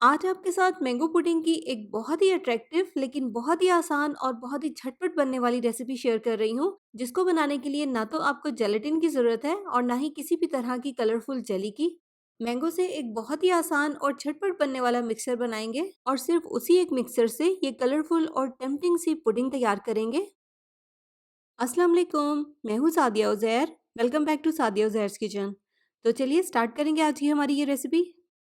आज आपके साथ मैंगो पुडिंग की एक बहुत ही अट्रैक्टिव लेकिन बहुत ही आसान और बहुत ही झटपट बनने वाली रेसिपी शेयर कर रही हूँ, जिसको बनाने के लिए ना तो आपको जेलेटिन की ज़रूरत है और ना ही किसी भी तरह की कलरफुल जेली की। मैंगो से एक बहुत ही आसान और झटपट बनने वाला मिक्सर बनाएंगे और सिर्फ उसी एक मिक्सर से ये कलरफुल और टेम्पटिंग सी पुडिंग तैयार करेंगे। अस्सलाम वालेकुम, मैं हूँ Sadia Uzair. Welcome back to Sadia Uzair's kitchen. तो चलिए स्टार्ट करेंगे आज की हमारी ये रेसिपी।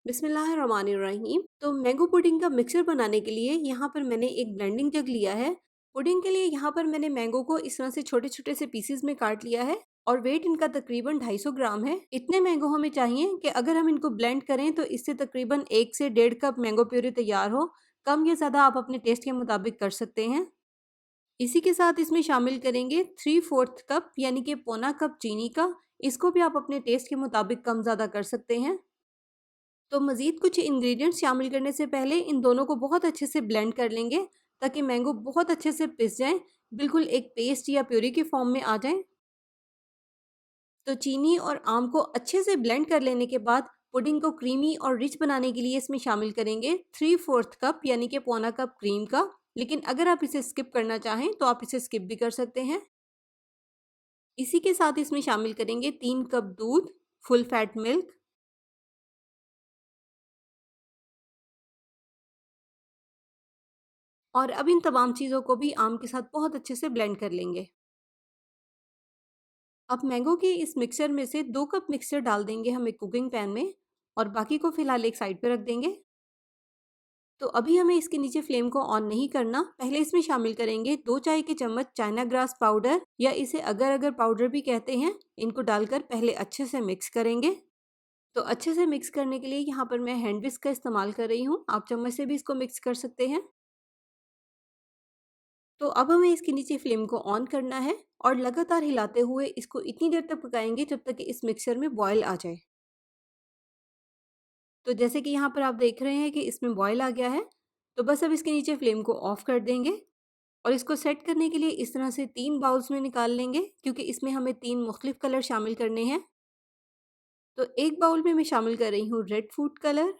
बिस्मिल्लाहिर्रहमानिर्रहीम। तो मैंगो पुडिंग का मिक्सर बनाने के लिए यहाँ पर मैंने एक ब्लेंडिंग जग लिया है। पुडिंग के लिए यहाँ पर मैंने मैंगो को इस तरह से छोटे छोटे से पीसेस में काट लिया है और वेट इनका तकरीबन 250 ग्राम है। इतने मैंगो हमें चाहिए कि अगर हम इनको ब्लेंड करें तो इससे तकरीबन 1 से 1.5 कप मैंगो प्यूरी तैयार हो। कम या ज़्यादा आप अपने टेस्ट के मुताबिक कर सकते हैं। इसी के साथ इसमें शामिल करेंगे 3/4 कप यानी कि पौना कप चीनी का। इसको भी आप अपने टेस्ट के मुताबिक कम ज़्यादा कर सकते हैं। तो मज़ीद कुछ इंग्रेडिएंट्स शामिल करने से पहले इन दोनों को बहुत अच्छे से ब्लेंड कर लेंगे ताकि मैंगो बहुत अच्छे से पिस जाएँ, बिल्कुल एक पेस्ट या प्यूरी के फॉर्म में आ जाएँ। तो चीनी और आम को अच्छे से ब्लेंड कर लेने के बाद पुडिंग को क्रीमी और रिच बनाने के लिए इसमें शामिल करेंगे 3/4 कप यानी कि पौना कप क्रीम का। लेकिन अगर आप इसे स्किप करना चाहें तो आप इसे स्किप भी कर सकते हैं। इसी के साथ इसमें शामिल करेंगे 3 कप दूध, फुल फैट मिल्क। और अब इन तमाम चीज़ों को भी आम के साथ बहुत अच्छे से ब्लेंड कर लेंगे। अब मैंगो के इस मिक्सर में से 2 कप मिक्सचर डाल देंगे हम एक कुकिंग पैन में और बाकी को फिलहाल एक साइड पे रख देंगे। तो अभी हमें इसके नीचे फ्लेम को ऑन नहीं करना। पहले इसमें शामिल करेंगे 2 चाय के चम्मच चाइना ग्रास पाउडर या इसे अगर अगर पाउडर भी कहते हैं। इनको डालकर पहले अच्छे से मिक्स करेंगे। तो अच्छे से मिक्स करने के लिए यहाँ पर मैं हैंड विस्क का इस्तेमाल कर रही हूँ। आप चम्मच से भी इसको मिक्स कर सकते हैं। तो अब हमें इसके नीचे फ्लेम को ऑन करना है और लगातार हिलाते हुए इसको इतनी देर तक पकाएंगे जब तक कि इस मिक्सर में बॉयल आ जाए। तो जैसे कि यहाँ पर आप देख रहे हैं कि इसमें बॉयल आ गया है। तो बस अब इसके नीचे फ्लेम को ऑफ कर देंगे और इसको सेट करने के लिए इस तरह से 3 बाउल्स में निकाल लेंगे, क्योंकि इसमें हमें 3 मुख्तलिफ कलर शामिल करने हैं। तो एक बाउल में मैं शामिल कर रही हूँ रेड फूड कलर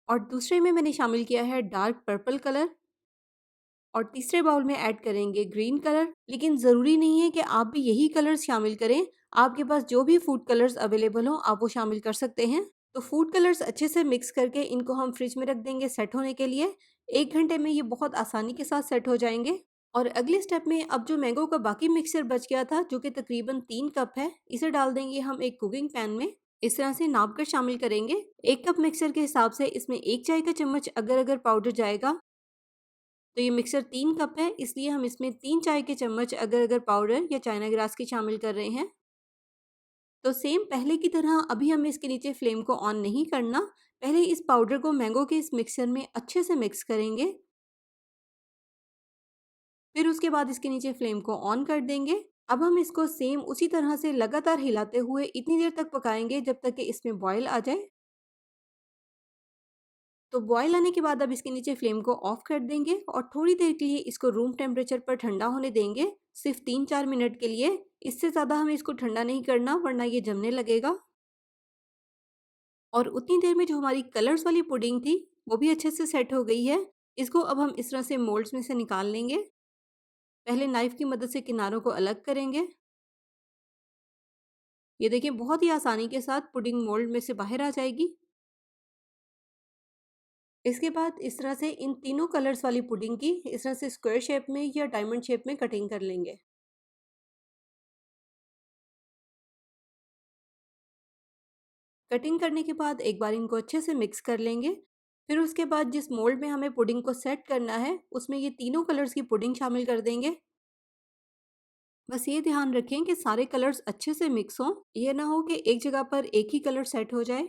और दूसरे में मैंने शामिल किया है डार्क पर्पल कलर और तीसरे बाउल में ऐड करेंगे ग्रीन कलर। लेकिन ज़रूरी नहीं है कि आप भी यही कलर्स शामिल करें। आपके पास जो भी फूड कलर्स अवेलेबल हो आप वो शामिल कर सकते हैं। तो फूड कलर्स अच्छे से मिक्स करके इनको हम फ्रिज में रख देंगे सेट होने के लिए। 1 घंटे में ये बहुत आसानी के साथ सेट हो जाएंगे। और अगले स्टेप में अब जो मैंगो का बाकी मिक्सचर बच गया था, जो कि तकरीबन 3 कप है, इसे डाल देंगे हम एक कुकिंग पैन में। इस तरह से नाप कर शामिल करेंगे। 1 कप मिक्सर के हिसाब से इसमें 1 चाय का चम्मच अगर अगर पाउडर जाएगा। तो ये मिक्सर 3 कप है, इसलिए हम इसमें 3 चाय के चम्मच अगर अगर पाउडर या चाइना ग्रास की शामिल कर रहे हैं। तो सेम पहले की तरह अभी हमें इसके नीचे फ्लेम को ऑन नहीं करना। पहले इस पाउडर को मैंगो के इस मिक्सर में अच्छे से मिक्स करेंगे। फिर उसके बाद इसके नीचे फ्लेम को ऑन कर देंगे। अब हम इसको सेम उसी तरह से लगातार हिलाते हुए इतनी देर तक पकाएंगे जब तक कि इसमें बॉयल आ जाए। तो बॉयल आने के बाद अब इसके नीचे फ्लेम को ऑफ कर देंगे और थोड़ी देर के लिए इसको रूम टेम्परेचर पर ठंडा होने देंगे, सिर्फ 3-4 मिनट के लिए। इससे ज़्यादा हमें इसको ठंडा नहीं करना वरना ये जमने लगेगा। और उतनी देर में जो हमारी कलर्स वाली पुडिंग थी वो भी अच्छे से सेट हो गई है। इसको अब हम इस तरह से मोल्ड्स में से निकाल लेंगे। पहले नाइफ की मदद से किनारों को अलग करेंगे। ये देखिए बहुत ही आसानी के साथ पुडिंग मोल्ड में से बाहर आ जाएगी। इसके बाद इस तरह से इन तीनों कलर्स वाली पुडिंग की इस तरह से स्क्वायर शेप में या डायमंड शेप में कटिंग कर लेंगे। कटिंग करने के बाद एक बार इनको अच्छे से मिक्स कर लेंगे। फिर उसके बाद जिस मोल्ड में हमें पुडिंग को सेट करना है उसमें ये तीनों कलर्स की पुडिंग शामिल कर देंगे। बस ये ध्यान रखें कि सारे कलर्स अच्छे से मिक्स हों। ये ना हो कि एक जगह पर एक ही कलर सेट हो जाए।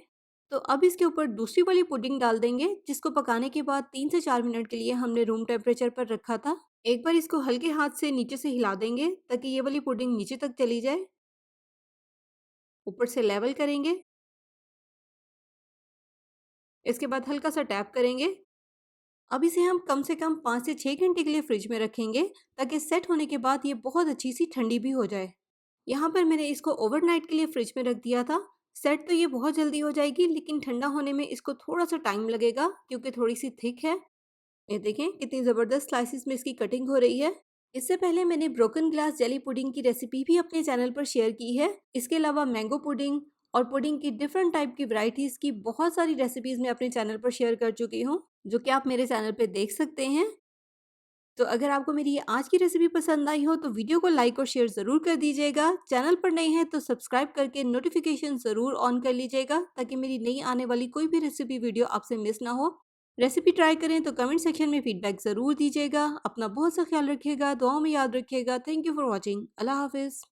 तो अब इसके ऊपर दूसरी वाली पुडिंग डाल देंगे, जिसको पकाने के बाद 3 से 4 मिनट के लिए हमने रूम टेम्परेचर पर रखा था। एक बार इसको हल्के हाथ से नीचे से हिला देंगे ताकि ये वाली पुडिंग नीचे तक चली जाए। ऊपर से लेवल करेंगे। इसके बाद हल्का सा टैप करेंगे। अब इसे हम कम से कम 5 से 6 घंटे के लिए फ्रिज में रखेंगे ताकि सेट होने के बाद ये बहुत अच्छी सी ठंडी भी हो जाए। यहाँ पर मैंने इसको ओवरनाइट के लिए फ्रिज में रख दिया था। सेट तो ये बहुत जल्दी हो जाएगी, लेकिन ठंडा होने में इसको थोड़ा-सा टाइम लगेगा क्योंकि थोड़ी-सी थिक है। ये देखें कितनी ज़बरदस्त स्लाइसेस में इसकी कटिंग हो रही है। इससे पहले मैंने ब्रोकन ग्लास जेली पुडिंग की रेसिपी भी अपने चैनल पर शेयर की है। इसके अलावा मैंगो पुडिंग और पुडिंग की डिफरेंट टाइप की वैरायटीज़ की बहुत सारी रेसिपीज़ मैं अपने चैनल पर शेयर कर चुकी हूँ, जो कि आप मेरे चैनल पे देख सकते हैं। तो अगर आपको मेरी ये आज की रेसिपी पसंद आई हो तो वीडियो को लाइक और शेयर ज़रूर कर दीजिएगा। चैनल पर नए हैं तो सब्सक्राइब करके नोटिफिकेशन ज़रूर ऑन कर लीजिएगा, ताकि मेरी नई आने वाली कोई भी रेसिपी वीडियो आपसे मिस ना हो। रेसिपी ट्राई करें तो कमेंट सेक्शन में फीडबैक ज़रूर दीजिएगा। अपना बहुत सा ख्याल रखिएगा, दुआओं में याद रखिएगा। Thank you for watching. अल्लाह हाफिज़।